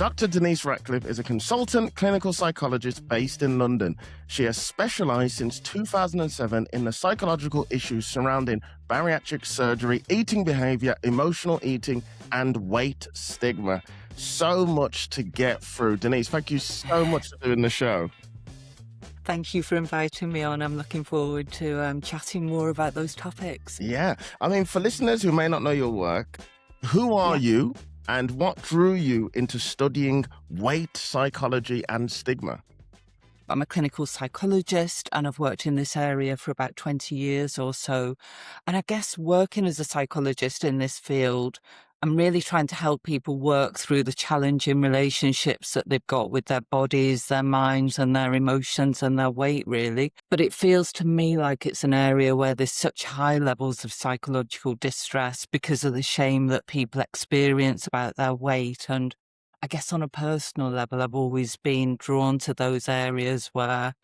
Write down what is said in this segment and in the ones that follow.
Dr. Denise Ratcliffe is a consultant clinical psychologist based in London. She has specialized since 2007 in the psychological issues surrounding bariatric surgery, eating behavior, emotional eating, and weight stigma. So much to get through. Denise, thank you so much for doing the show. Thank you for inviting me on. I'm looking forward to chatting more about those topics. Yeah. I mean, for listeners who may not know your work, who are you and what drew you into studying weight psychology and stigma? I'm a clinical psychologist and I've worked in this area for about 20 years or so. And I guess working as a psychologist in this field, I'm really trying to help people work through the challenging relationships that they've got with their bodies, their minds and their emotions and their weight, really. But it feels to me like it's an area where there's such high levels of psychological distress because of the shame that people experience about their weight. And I guess on a personal level, I've always been drawn to those areas where,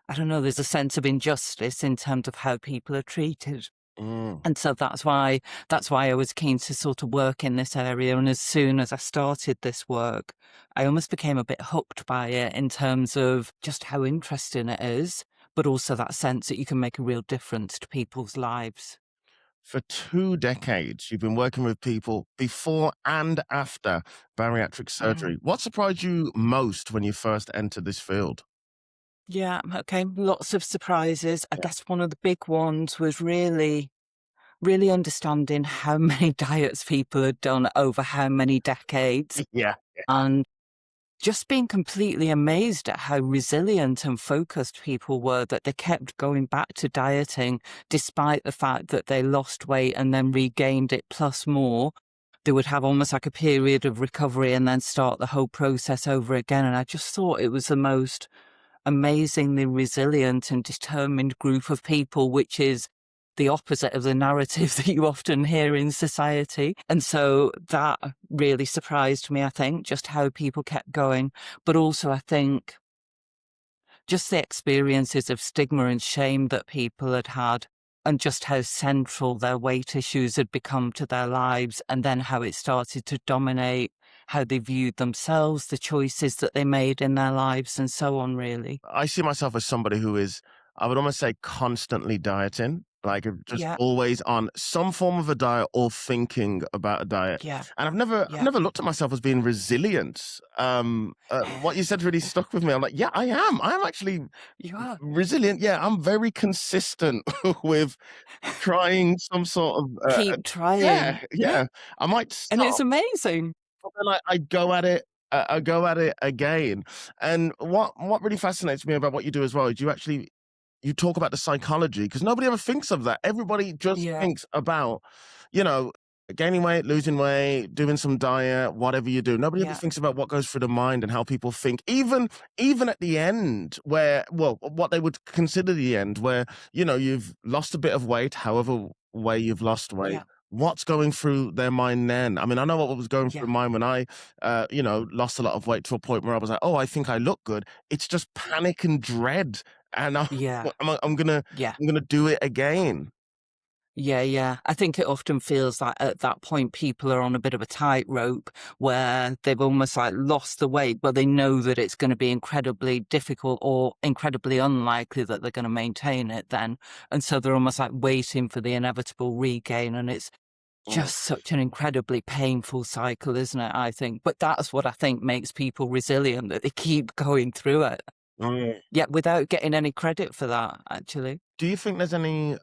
I don't know, there's a sense of injustice in terms of how people are treated. And so that's why I was keen to sort of work in this area. And as soon as I started this work, I almost became a bit hooked by it in terms of just how interesting it is, but also that sense that you can make a real difference to people's lives. For 2 decades, you've been working with people before and after bariatric surgery. What surprised you most when you first entered this field? Yeah, okay, lots of surprises. I guess one of the big ones was really understanding how many diets people had done over how many decades. Yeah. And just being completely amazed at how resilient and focused people were, that they kept going back to dieting despite the fact that they lost weight and then regained it plus more. They would have almost like a period of recovery and then start the whole process over again. And I just thought it was the most amazingly resilient and determined group of people, which is the opposite of the narrative that you often hear in society. And so that really surprised me, I think, just how people kept going. But also, I think, just the experiences of stigma and shame that people had had, and just how central their weight issues had become to their lives, and then how it started to dominate how they viewed themselves, the choices that they made in their lives, and so on, really. I see myself as somebody who is, I would almost say, constantly dieting, like just always on some form of a diet or thinking about a diet. Yeah. And I've never looked at myself as being resilient. What you said really stuck with me. I'm like, yeah, I am. I'm actually resilient. Yeah, I'm very consistent with trying some sort of... Keep trying. Yeah. I might stop. And it's amazing. But then I go at it. I go at it again. And what really fascinates me about what you do as well is you talk about the psychology, because nobody ever thinks of that. Everybody just thinks about, gaining weight, losing weight, doing some diet, whatever you do. Nobody ever thinks about what goes through the mind and how people think, even at the end where, well, what they would consider the end where, you've lost a bit of weight, however way you've lost weight. Yeah. What's going through their mind then? I mean, I know what was going through mine when I, lost a lot of weight to a point where I was like, oh, I think I look good. It's just panic and dread. And I'm gonna do it again. Yeah. I think it often feels like at that point people are on a bit of a tightrope where they've almost like lost the weight, but they know that it's going to be incredibly difficult or incredibly unlikely that they're going to maintain it then. And so they're almost like waiting for the inevitable regain. And it's just such an incredibly painful cycle, isn't it, I think? But that's what I think makes people resilient, that they keep going through it. Yeah, without getting any credit for that, actually. Do you think there's any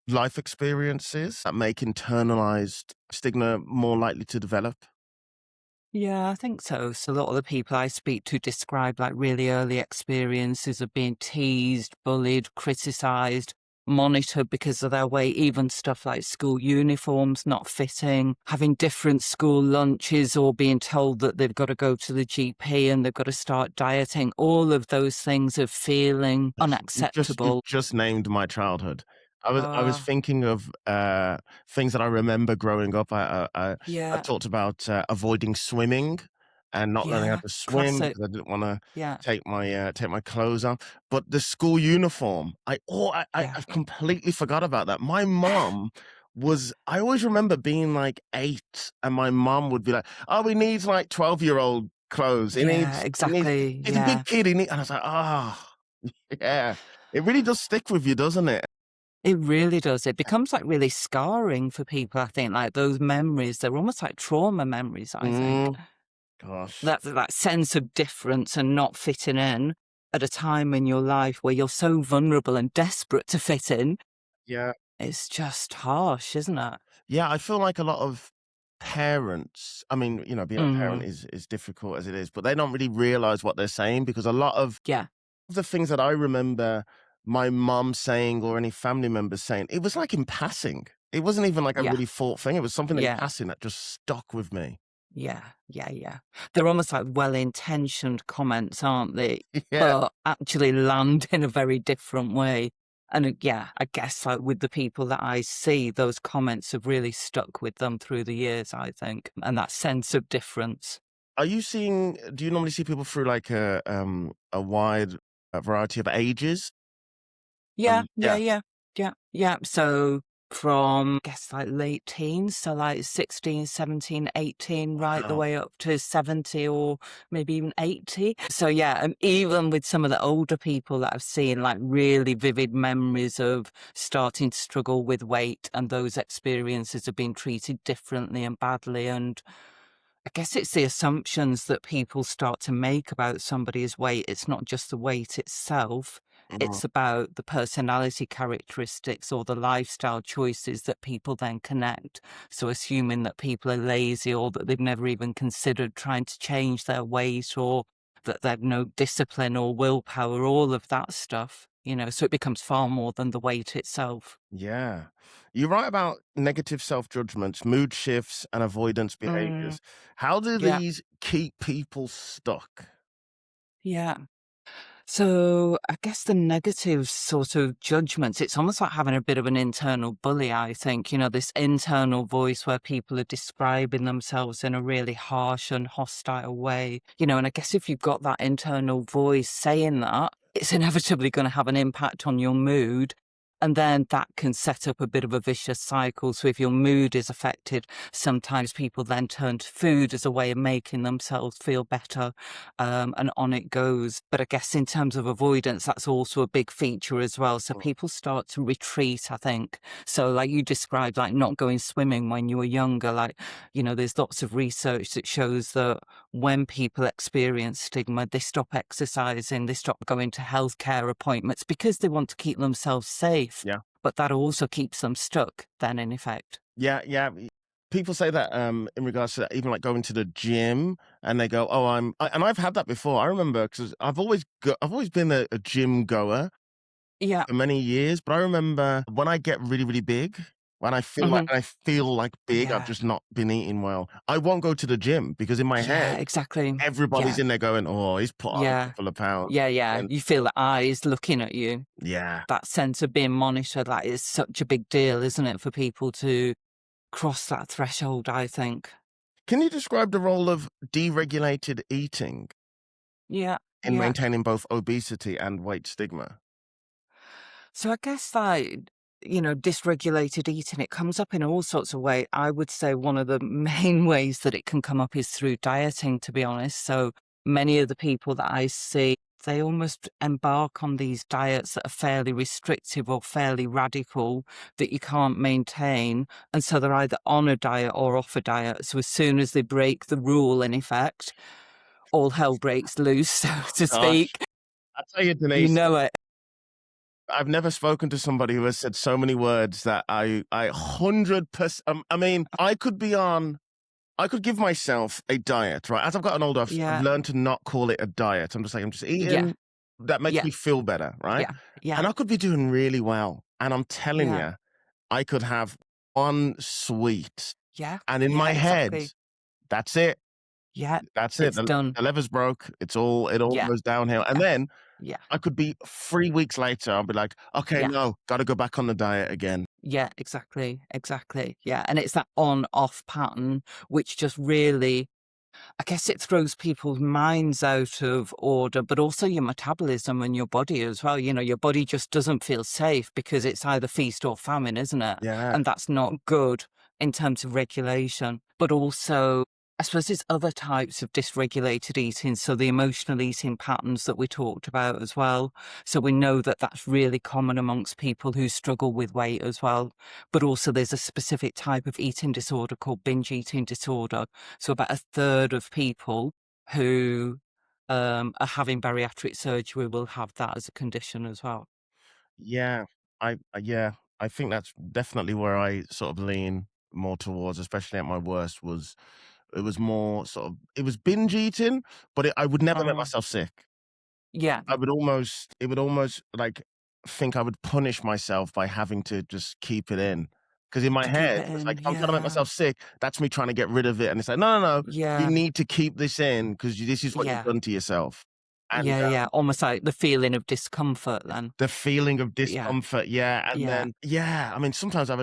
life experiences that make internalized stigma more likely to develop? Yeah, I think so. So a lot of the people I speak to describe like really early experiences of being teased, bullied, criticized, monitored because of their weight, even stuff like school uniforms not fitting, having different school lunches, or being told that they've got to go to the GP and they've got to start dieting. All of those things of feeling unacceptable. You just named my childhood. I was thinking of things that I remember growing up. I talked about avoiding swimming and not learning how to swim because I didn't want to take my clothes off. But the school uniform, I completely forgot about that. My mom I always remember being like 8 and my mom would be like, oh, we need like 12-year-old clothes. Yeah, He needs exactly. he's a Yeah. big kid, and I was like, "Oh, yeah." It really does stick with you, doesn't it? It really does. It becomes, like, really scarring for people, I think, like, those memories, they're almost like trauma memories, I think. Mm, gosh. That sense of difference and not fitting in at a time in your life where you're so vulnerable and desperate to fit in, Yeah. it's just harsh, isn't it? Yeah, I feel like a lot of parents, I mean, being a parent Mm. is difficult as it is, but they don't really realize what they're saying, because a lot of Yeah, the things that I remember my mum saying or any family members saying, it was like in passing. It wasn't even like a yeah, really thought thing. It was something in yeah. passing that just stuck with me. Yeah, yeah, yeah. They're almost like well-intentioned comments, aren't they? Yeah. But actually land in a very different way. And yeah, I guess like with the people that I see, those comments have really stuck with them through the years, I think. And that sense of difference. Do you normally see people through like a wide variety of ages? Yeah, yeah, Yeah. yeah, yeah, yeah. So from, I guess, like late teens, so like 16, 17, 18, right the Wow. way up to 70 or maybe even 80. So yeah, and even with some of the older people that I've seen, like really vivid memories of starting to struggle with weight, and those experiences have been treated differently and badly. And I guess it's the assumptions that people start to make about somebody's weight. It's not just the weight itself. Mm, It's about the personality characteristics or the lifestyle choices that people then connect. So assuming that people are lazy, or that they've never even considered trying to change their weight, or that they've no discipline or willpower, all of that stuff, so it becomes far more than the weight itself. yeah. You write about negative self-judgments, mood shifts, and avoidance Mm, behaviors. How do yeah. these keep people stuck? Yeah. So I guess the negative sort of judgments, it's almost like having a bit of an internal bully, I think, this internal voice where people are describing themselves in a really harsh and hostile way, and I guess if you've got that internal voice saying that, it's inevitably going to have an impact on your mood. And then that can set up a bit of a vicious cycle. So if your mood is affected, sometimes people then turn to food as a way of making themselves feel better, and on it goes. But I guess in terms of avoidance, that's also a big feature as well. So Mm, people start to retreat, I think. So like you described, like not going swimming when you were younger, like, there's lots of research that shows that when people experience stigma, they stop exercising, they stop going to healthcare appointments because they want to keep themselves safe. yeah. But that also keeps them stuck then, in effect. Yeah, yeah. People say that in regards to that, even like going to the gym, and they go, "Oh, and I've had that before. I remember, because I've always been a gym goer Yeah. for many years, but I remember when I get really, really big, Hmm. when I feel like big, I've Yeah. just not been eating well. I won't go to the gym, because in my Yeah, head, exactly. everybody's Yeah. in there going, "Oh, he's put on a Yeah. couple of pounds." Yeah, yeah. And You feel the eyes looking at you. yeah. That sense of being monitored, that is such a big deal, isn't it, for people to cross that threshold, I think. Can you describe the role of deregulated eating Yeah, in yeah. maintaining both obesity and weight stigma? So I guess like, dysregulated eating, it comes up in all sorts of ways. I would say one of the main ways that it can come up is through dieting, to be honest. So many of the people that I see, they almost embark on these diets that are fairly restrictive or fairly radical that you can't maintain. And so they're either on a diet or off a diet. So as soon as they break the rule, in effect, all hell breaks loose, so to Gosh, speak. I tell you, You Denise, know it. I've never spoken to somebody who has said so many words that I 100%. I mean, I could give myself a diet, right? As I've gotten older, I've Yeah. learned to not call it a diet. I'm just like, I'm just Yeah. eating that makes Yeah. me feel better, right? Yeah. Yeah. And I could be doing really well. And I'm telling Yeah. you, I could have one sweet, Yeah. and in Yeah, my head, exactly. that's it. Yeah. That's it. It's done. The lever's broke. It all Yeah. goes downhill. And Yeah. then Yeah. I could be 3 weeks later, I'll be like, okay, Yeah. no, got to go back on the diet again. Yeah, exactly. Exactly. Yeah. And it's that on off pattern, which just really, I guess it throws people's minds out of order, but also your metabolism and your body as well. Your body just doesn't feel safe because it's either feast or famine, isn't it? Yeah. And that's not good in terms of regulation. But also I suppose there's other types of dysregulated eating, so the emotional eating patterns that we talked about as well. So we know that that's really common amongst people who struggle with weight as well. But also there's a specific type of eating disorder called binge eating disorder. So about a third of people who are having bariatric surgery will have that as a condition as well. Yeah, yeah, I think that's definitely where I sort of lean more towards, especially at my worst, was it was more sort of it was binge eating, but I would never make Mm. myself sick. Yeah, I would almost it would almost, like, think I would punish myself by having to just keep it in. Because in my to keep head, it it's in. like, if I'm trying to make Yeah, myself sick, that's me trying to get rid of it, and it's like, "No, no, no, you yeah, need to keep this in because this is what you've yeah, done to yourself." And, yeah, yeah. Almost like the feeling of discomfort then. the feeling of Yeah, discomfort, yeah, and yeah, then yeah, I mean, sometimes I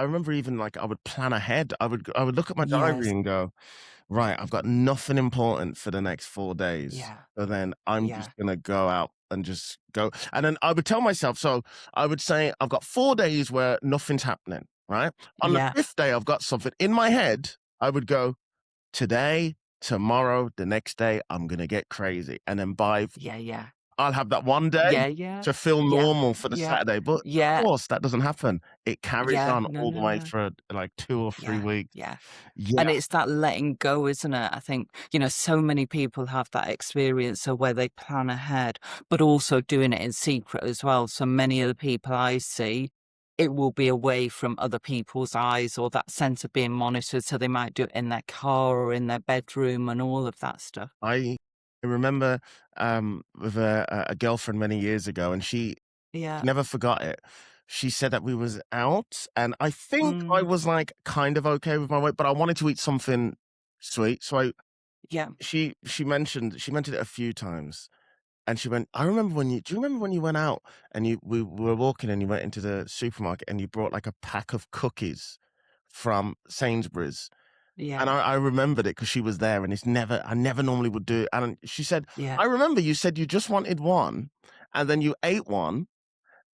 remember even, like, I would plan ahead. I would look at my diary yes, and go, "Right, I've got nothing important for the next 4 days, yeah, so then I'm just yeah, gonna go out and just go." And then I would tell myself, so I would say, "I've got 4 days where nothing's happening," right? On the yeah, 5th day, I've got something. In my head, I would go, "Today, tomorrow, the next day, I'm gonna get crazy," and then by yeah, yeah, I'll have that one day yeah, yeah, to feel yeah, normal for the yeah, Saturday, but of yeah, course, that doesn't happen. It carries yeah, on no, all the no, way no, for, like, 2 or 3 yeah, weeks. yeah. Yeah, And it's that letting go, isn't it? I think, so many people have that experience of where they plan ahead, but also doing it in secret as well. So many of the people I see, it will be away from other people's eyes or that sense of being monitored. So they might do it in their car or in their bedroom and all of that stuff. I remember, with a girlfriend many years ago, and she Yeah. never forgot it. She said that we was out, and I think I Mm, was, like, kind of okay with my weight, but I wanted to eat something sweet, so I yeah. she mentioned it a few times. And she went, "I remember when you do you remember when you went out and we were walking and you went into the supermarket and you brought, like, a pack of cookies from Sainsbury's?" And Yeah. I remembered it because she was there, and I never normally would do it, and she said, Yeah. "I remember you said you just wanted one, and then you ate one,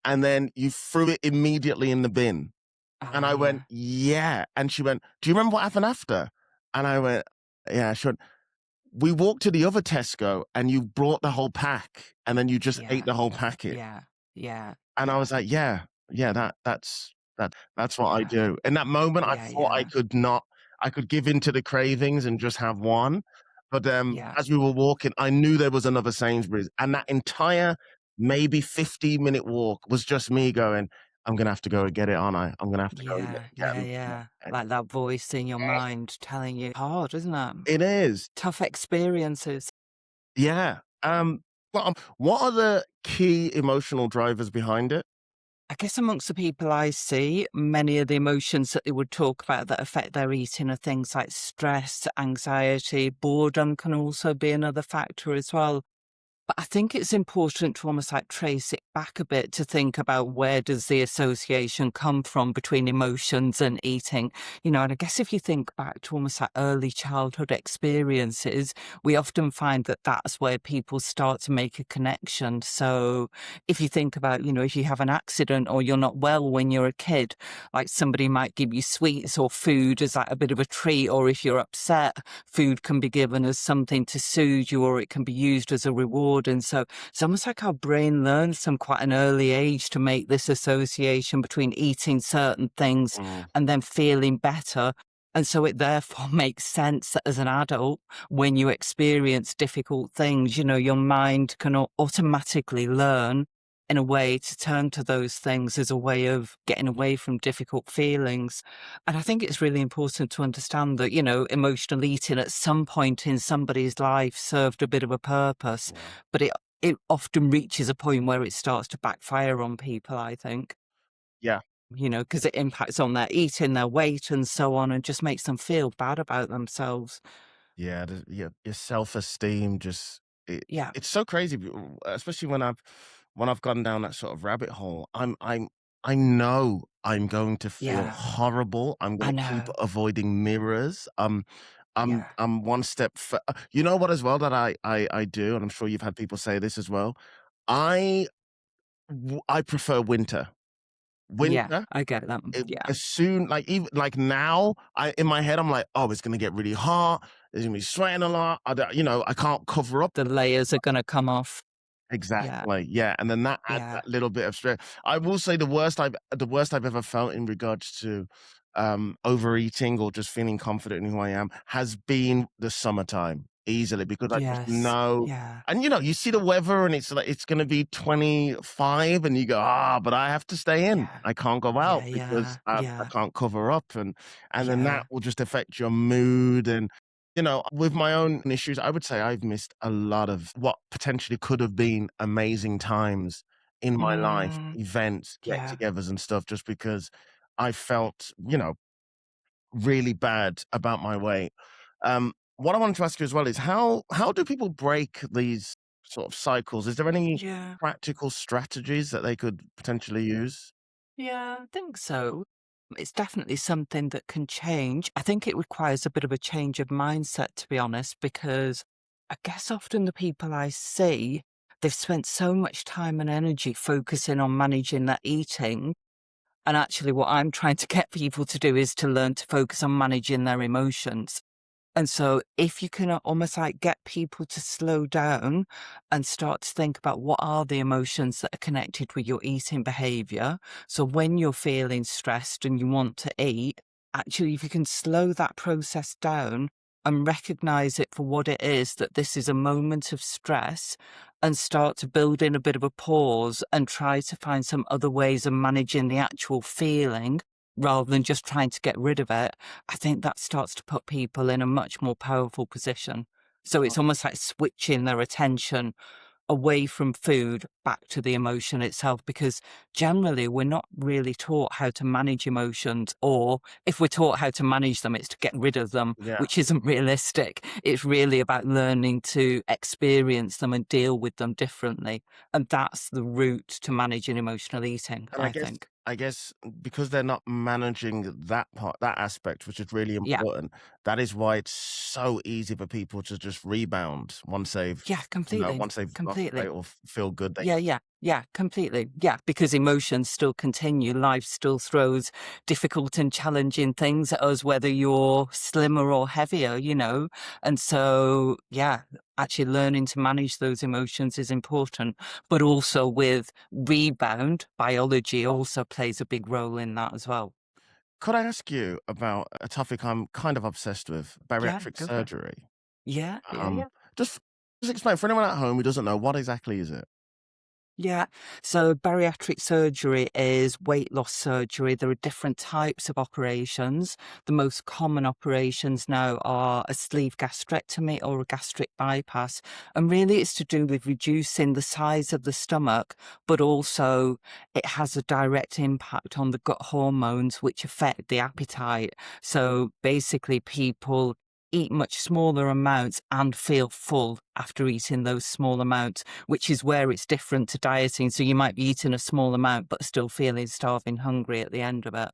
and then you threw it immediately in the bin." And Ah, I went, yeah. "Yeah." And she went, "Do you remember what happened after?" And I went, "Yeah." She went, "We walked to the other Tesco and you brought the whole pack, and then you just ate Yeah. the whole packet." Yeah. Yeah. And I Yeah. was like, "Yeah, yeah, that's what I Yeah. do." In that moment, I Yeah. thought Yeah. I could give in to the cravings and just have one, but, Yeah. as we were walking, I knew there was another Sainsbury's, and that entire maybe 15-minute walk was just me going, "I'm gonna have to go and get it, aren't I? I'm gonna have to go and Yeah, get yeah, 'em." yeah. Like that voice in your mind telling you hard, isn't it? It is. Tough experiences. Yeah. What are the key emotional drivers behind it? I guess amongst the people I see, many of the emotions that they would talk about that affect their eating are things like stress, anxiety, boredom can also be another factor as well. But I think it's important to almost like trace it back a bit to think about where does the association come from between emotions and eating. And I guess if you think back to almost like early childhood experiences, we often find that that's where people start to make a connection. So if you think about, if you have an accident or you're not well when you're a kid, like somebody might give you sweets or food as like a bit of a treat, or if you're upset, food can be given as something to soothe you or it can be used as a reward. And so it's almost like our brain learns from quite an early age to make this association between eating certain things Mm, and then feeling better. And so it therefore makes sense that as an adult, when you experience difficult things, your mind can automatically learn in a way to turn to those things as a way of getting away from difficult feelings. And I think it's really important to understand that, emotional eating at some point in somebody's life served a bit of a purpose, yeah. but it often reaches a point where it starts to backfire on people, I think, Yeah. because it impacts on their eating, their weight, and so on, and just makes them feel bad about themselves. Yeah, your self-esteem just Yeah, it's so crazy, especially when I've gone down that sort of rabbit hole. I know I'm going to feel yeah, horrible. I'm I gonna keep know. avoiding mirrors. Yeah, I'm one step you know what as well that I do, and I'm sure you've had people say this as well? I I prefer winter. Yeah, winter, I get that. Yeah. as soon like even like now, I in my head I'm like, oh, it's gonna get really hot. There's gonna be sweating a lot. I can't cover up. The layers are gonna come off. Yeah, Exactly, yeah, and then that adds yeah, that little bit of stress. I will say the worst I've ever felt in regards to, overeating or just feeling confident in who I am has been the summertime, easily, because I just yes, know yeah, and, you see the weather and it's like, it's gonna be 25 and you go, "Ah, but I have to stay in. yeah, I can't go yeah, out because yeah, I yeah, can't cover up," and then that yeah. will just affect your mood and with my own issues, I would say I've missed a lot of what potentially could have been amazing times in my life, Mm, events, yeah, get-togethers and stuff, just because I felt, really bad about my weight. What I wanted to ask you as well is how do people break these sort of cycles? Is there any yeah. practical strategies that they could potentially use? Yeah, I think so. It's definitely something that can change. I think it requires a bit of a change of mindset, to be honest, because I guess often the people I see, they've spent so much time and energy focusing on managing their eating. And actually, what I'm trying to get people to do is to learn to focus on managing their emotions. And so if you can almost like get people to slow down and start to think about what are the emotions that are connected with your eating behavior. So when you're feeling stressed and you want to eat, actually, if you can slow that process down and recognize it for what it is, that this is a moment of stress, and start to build in a bit of a pause and try to find some other ways of managing the actual feeling rather than just trying to get rid of it, I think that starts to put people in a much more powerful position. So it's almost like switching their attention away from food back to the emotion itself, because generally we're not really taught how to manage emotions, or if we're taught how to manage them, it's to get rid of them, Yeah. which isn't realistic. It's really about learning to experience them and deal with them differently. And that's the route to managing emotional eating, And I think. I guess because they're not managing that part, that aspect, which is really Yeah. important, that is why it's so easy for people to just rebound once Yeah, completely. once they've lost weight Completely. or feel good. They Yeah, yeah, yeah, completely. Yeah, because emotions still continue. Life still throws difficult and challenging things at us, whether you're slimmer or heavier. And so, yeah, actually learning to manage those emotions is important. But also with rebound, biology also plays a big role in that as well. could I ask you about a topic I'm kind of obsessed with, Yeah, bariatric go for it. surgery? Yeah, yeah, Um, yeah. just just explain for anyone at home who doesn't know, what exactly is it? Yeah. So bariatric surgery is weight loss surgery. There are different types of operations. The most common operations now are a sleeve gastrectomy or a gastric bypass. And really it's to do with reducing the size of the stomach, but also it has a direct impact on the gut hormones, which affect the appetite. So basically people eat much smaller amounts and feel full after eating those small amounts, which is where it's different to dieting. So you might be eating a small amount, but still feeling starving hungry at the end of it.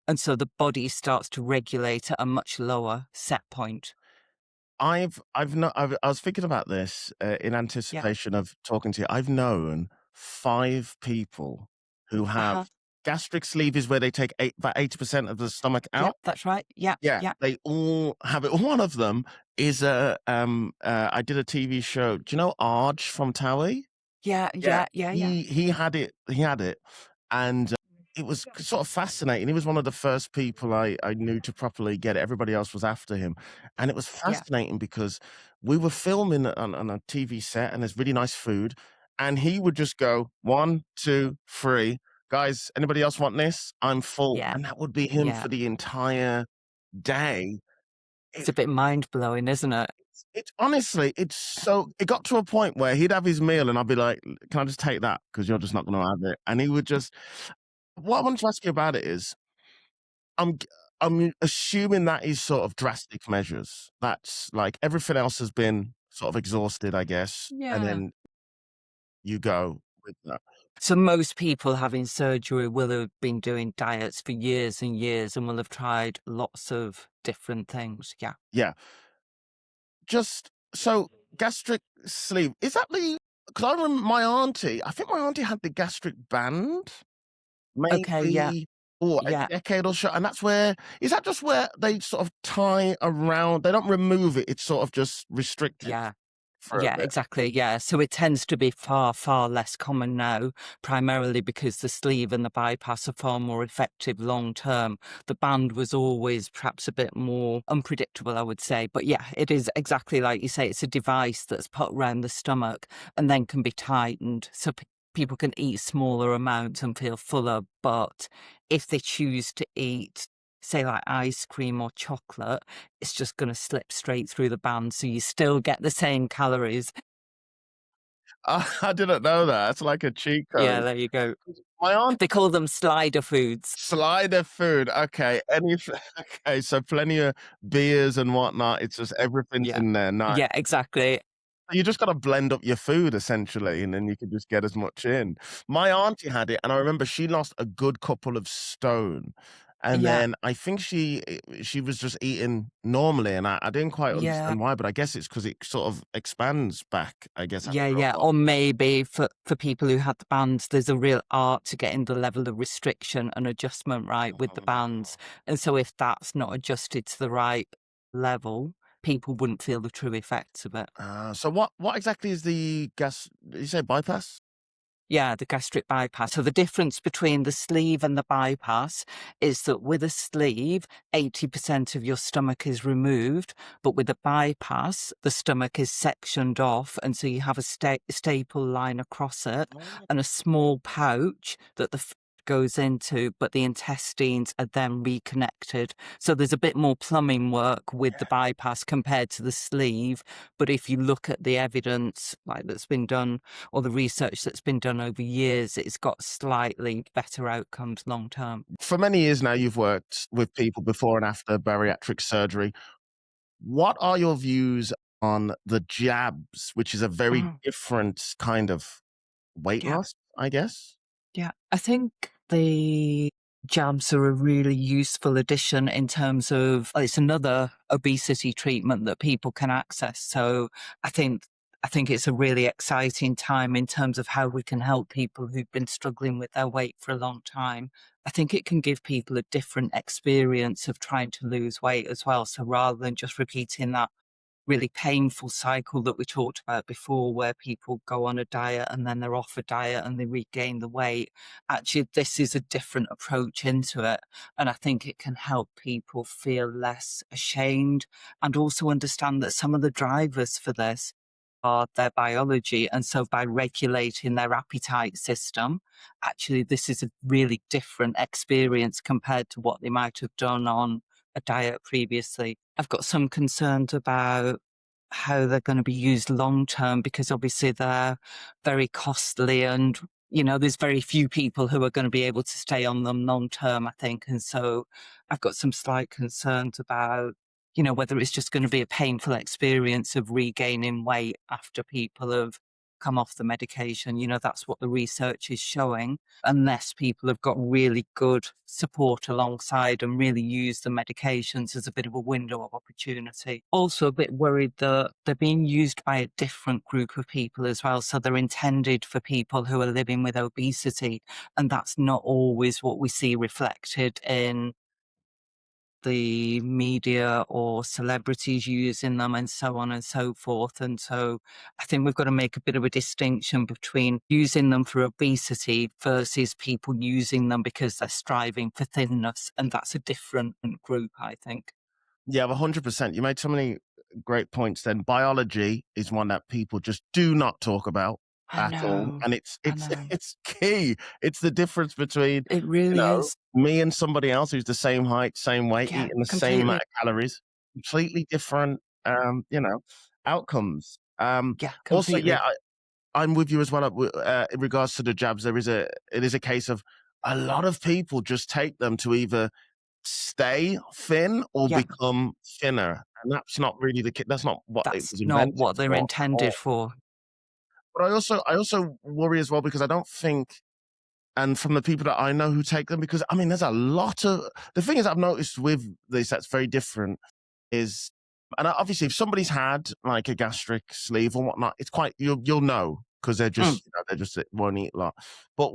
And so the body starts to regulate at a much lower set point. I was thinking about this in Yeah. anticipation of talking to you. I've known 5 people who have Uh-huh. gastric sleeve is where they take about 80% of the stomach Yep, out. that's right. Yeah, Yeah, yeah. they all have it. One of them is I did a TV show. Do you know Arj from Towie? Yeah, Yeah, yeah, yeah, yeah. he had it, and it was sort of fascinating. He was one of the first people I knew to properly get it. Everybody else was after him, and it was Yeah, fascinating because we were filming on a TV set, and there's really nice food, and he would just go 1, 2, 3, guys. Anybody else want this? I'm full, yeah, and that would be him yeah. for the entire day. It's a bit mind blowing, isn't it? It's honestly, it got to a point where he'd have his meal and I'd be like, "Can I just take that? Because you're just not gonna have it." And he would just what I wanted to ask you about it is, I'm g I'm assuming that is sort of drastic measures. That's like everything else has been sort of exhausted, I guess, and Yeah. then you go with that. So most people having surgery will have been doing diets for years and years and will have tried lots of different things. Yeah. Yeah. Just so gastric sleeve, is that the 'cause I remember my auntie, I think my auntie had the gastric band. Okay, yeah, maybe, or a yeah, decade or so, and that's where is that just where they sort of tie around they don't remove it, it's sort of just restricted yeah. for a Yeah, bit. exactly. Yeah. So it tends to be far, far less common now, primarily because the sleeve and the bypass are far more effective long term. The band was always perhaps a bit more unpredictable, I would say. But yeah, it is exactly like you say, it's a device that's put around the stomach and then can be tightened. So people can eat smaller amounts and feel fuller. But if they choose to eat, say, like ice cream or chocolate, it's just gonna slip straight through the band, so you still get the same calories. I didn't know that, it's like a cheat Yeah, code. there you go. My aunt They call them slider foods. slider food, okay, okay, so plenty of beers and whatnot, it's just everything's Yeah. in there, nice. Yeah, exactly. You just gotta blend up your food essentially, and then you can just get as much in. My auntie had it, and I remember she lost a good couple of stone, and Yeah, then I think she was just eating normally, and I didn't quite yeah, understand why, but I guess it's 'cause it sort of expands back, I guess, yeah, after a yeah. while. Or maybe for people who had the bands, there's a real art to getting the level of restriction and adjustment right with the bands. And so if that's not adjusted to the right level, people wouldn't feel the true effects of it. So what exactly is the gas did you say bypass? Yeah, the gastric bypass. So the difference between the sleeve and the bypass is that with a sleeve, 80% of your stomach is removed, but with a bypass, the stomach is sectioned off. And so you have a staple line across it Oh. and a small pouch that the food goes into, but the intestines are then reconnected. So there's a bit more plumbing work with the bypass compared to the sleeve. But if you look at the evidence like that's been done or the research that's been done over years, it's got slightly better outcomes long term. For many years now, you've worked with people before and after bariatric surgery. What are your views on the jabs, which is a very Mm, different kind of weight yeah, loss, I guess? yeah. I think the jabs are a really useful addition in terms of it's another obesity treatment that people can access. So I think I think it's a really exciting time in terms of how we can help people who've been struggling with their weight for a long time. I think it can give people a different experience of trying to lose weight as well. So rather than just repeating that really painful cycle that we talked about before, where people go on a diet and then they're off a diet and they regain the weight. Actually, this is a different approach into it. And I think it can help people feel less ashamed and also understand that some of the drivers for this are their biology. And so by regulating their appetite system, actually, this is a really different experience compared to what they might have done on a diet previously. I've got some concerns about how they're going to be used long term because obviously they're very costly and there's very few people who are going to be able to stay on them long term, I think. And so I've got some slight concerns about whether it's just going to be a painful experience of regaining weight after people have come off the medication. That's what the research is showing, unless people have got really good support alongside and really use the medications as a bit of a window of opportunity. Also a bit worried that they're being used by a different group of people as well. So they're intended for people who are living with obesity, and that's not always what we see reflected in the media or celebrities using them and so on and so forth. And so I think we've got to make a bit of a distinction between using them for obesity versus people using them because they're striving for thinness. And that's a different group, I think. Yeah, 100%. You made so many great points then. Biology is one that people just do not talk about I at all, know. and it's I it's know. it's key. It's the difference between, It really is. me and somebody else who's the same height, same weight, Yeah, eating the same amount completely. of calories, completely different, outcomes. Yeah, Also, yeah, completely. I'm with you as well, in regards to the jabs. It is a case of a lot of people just take them to either stay thin or Yeah, become thinner, and that's not really that's not what it that's was not invented what they're for at intended all. for. But I also worry as well because I don't think and from the people that I know who take them, because I mean, there's a lot of the thing is I've noticed with this that's very different is, and obviously if somebody's had like a gastric sleeve or whatnot, it's quite you'll know. because they're just, they just won't eat a lot. But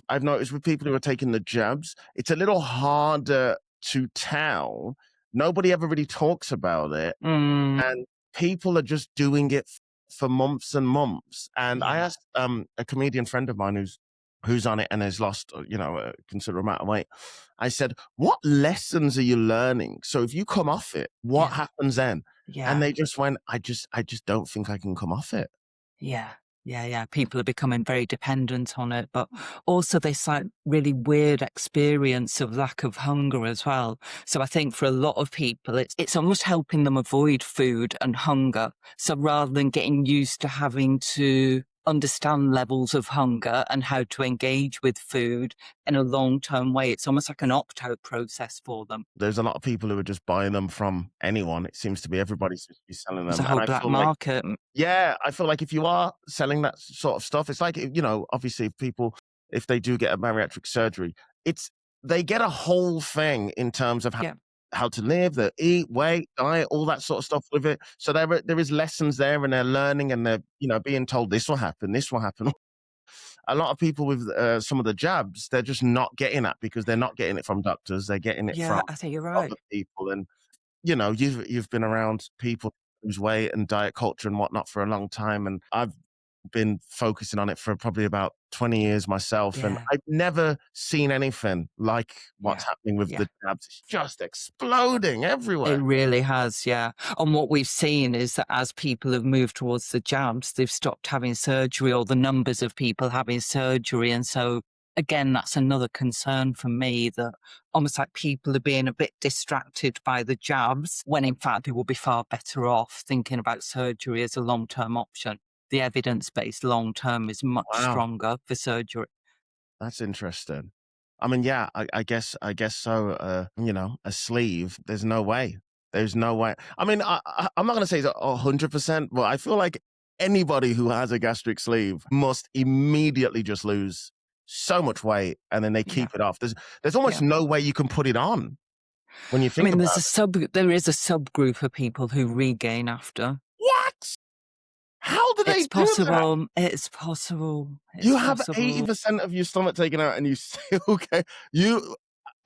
I've noticed with people who are taking the jabs, it's a little harder to tell. Nobody ever really talks about it. And people are just doing it for months and months. And I asked a comedian friend of mine who's on it and has lost, a considerable amount of weight. I said, what lessons are you learning? So if you come off it, what happens then? And they just went, I just don't think I can come off it. Yeah. People are becoming very dependent on it, but also this like really weird experience of lack of hunger as well. So I think for a lot of people, it's almost helping them avoid food and hunger. So rather than getting used to having to understand levels of hunger and how to engage with food in a long-term way, it's almost like an opt-out process for them. There's a lot of people who are just buying them from anyone. It seems to be everybody seems to be selling them. It's a whole black market. I feel like if you are selling that sort of stuff, it's like, obviously if they do get a bariatric surgery, they get a whole thing in terms of how to live, the eat, weight, diet, all that sort of stuff with it. So there is lessons there, and they're learning, and they're, being told this will happen, this will happen. A lot of people with some of the jabs, they're just not getting that because they're not getting it from doctors. They're getting it from I think you're right. other people. And, you've been around people whose weight and diet culture and whatnot for a long time. And I've been focusing on it for probably about 20 years myself. And I've never seen anything like what's happening with the jabs. It's just exploding everywhere. It really has, yeah. And what we've seen is that as people have moved towards the jabs, they've stopped having surgery, or the numbers of people having surgery. And so, again, that's another concern for me, that almost like people are being a bit distracted by the jabs, when in fact they will be far better off thinking about surgery as a long-term option. The evidence-based long-term is much stronger for surgery. That's interesting. I mean, I guess so. A sleeve, there's no way. There's no way. I mean, I'm not going to say it's 100%, but I feel like anybody who has a gastric sleeve must immediately just lose so much weight, and then they keep it off. There's almost no way you can put it on when you think about it. There is a subgroup of people who regain after. What? How do they do that? It's possible. You have 80% of your stomach taken out, and you still get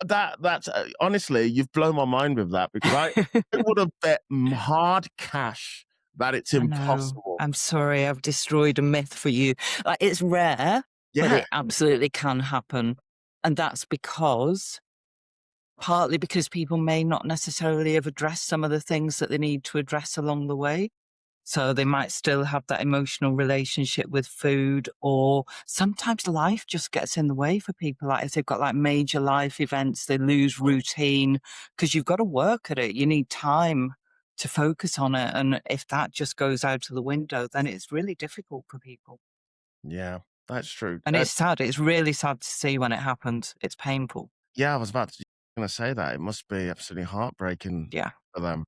that's honestly, you've blown my mind with that, because I would have bet hard cash that it's impossible. I'm sorry, I've destroyed a myth for you. Like, it's rare, but it absolutely can happen, and that's partly because people may not necessarily have addressed some of the things that they need to address along the way. So they might still have that emotional relationship with food, or sometimes life just gets in the way for people. Like if they've got like major life events, they lose routine, because you've got to work at it. You need time to focus on it. And if that just goes out of the window, then it's really difficult for people. Yeah, that's true. And it's sad. It's really sad to see when it happens. It's painful. Yeah, I was going to say that. It must be absolutely heartbreaking for them.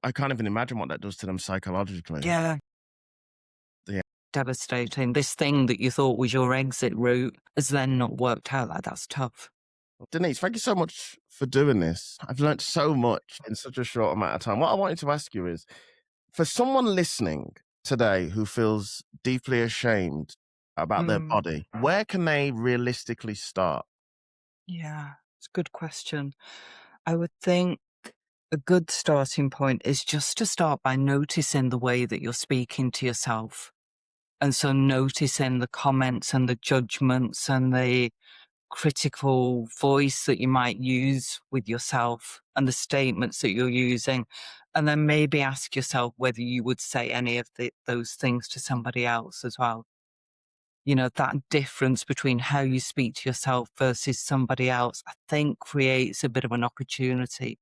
I can't even imagine what that does to them psychologically. Yeah. Devastating. This thing that you thought was your exit route has then not worked out. Like, that's tough. Denise, thank you so much for doing this. I've learned so much in such a short amount of time. What I wanted to ask you is, for someone listening today who feels deeply ashamed about their body, where can they realistically start? Yeah, it's a good question. I would think a good starting point is just to start by noticing the way that you're speaking to yourself. And so noticing the comments and the judgments and the critical voice that you might use with yourself and the statements that you're using. And then maybe ask yourself whether you would say any of those things to somebody else as well. That difference between how you speak to yourself versus somebody else, I think creates a bit of an opportunity.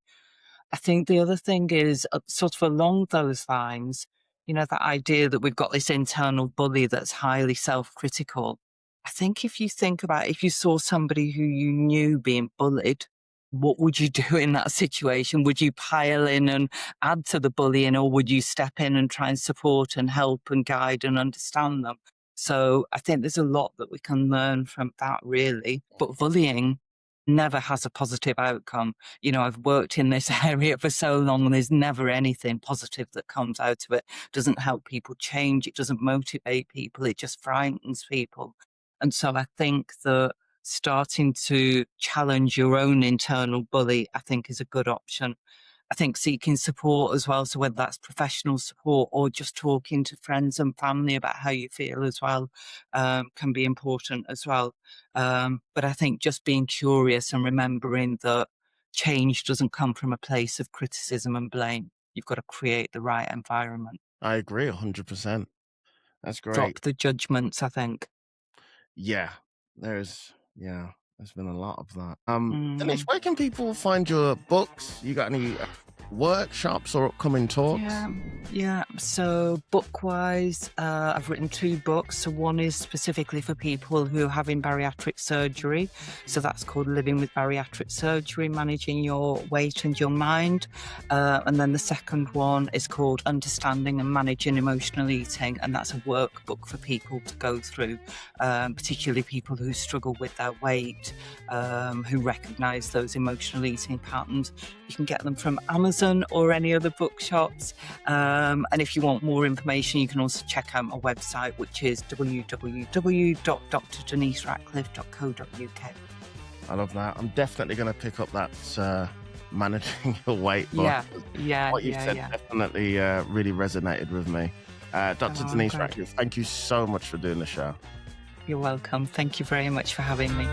I think the other thing is sort of along those lines, that idea that we've got this internal bully that's highly self-critical. I think if you think about, if you saw somebody who you knew being bullied, what would you do in that situation? Would you pile in and add to the bullying, or would you step in and try and support and help and guide and understand them? So I think there's a lot that we can learn from that, really. But bullying never has a positive outcome. You know, I've worked in this area for so long and there's never anything positive that comes out of it. It doesn't help people change. It doesn't motivate people. It just frightens people. And so I think that starting to challenge your own internal bully, I think, is a good option. I think seeking support as well, so whether that's professional support or just talking to friends and family about how you feel as well, can be important as well. But I think just being curious and remembering that change doesn't come from a place of criticism and blame. You've got to create the right environment. I agree 100%. That's great. Drop the judgments, I think. Yeah, there's been a lot of that. Denise, where can people find your books? You got any workshops or upcoming talks? Yeah. So book-wise, I've written 2 books. So one is specifically for people who are having bariatric surgery. So that's called Living with Bariatric Surgery, Managing Your Weight and Your Mind. And then the second one is called Understanding and Managing Emotional Eating. And that's a workbook for people to go through, particularly people who struggle with their weight, who recognise those emotional eating patterns. You can get them from Amazon or any other bookshops. And if you want more information, you can also check out my website, which is www.drdeniseratcliffe.co.uk. I love that. I'm definitely going to pick up that managing your weight book. What you said definitely really resonated with me. Dr. Denise Ratcliffe, thank you so much for doing the show. You're welcome. Thank you very much for having me.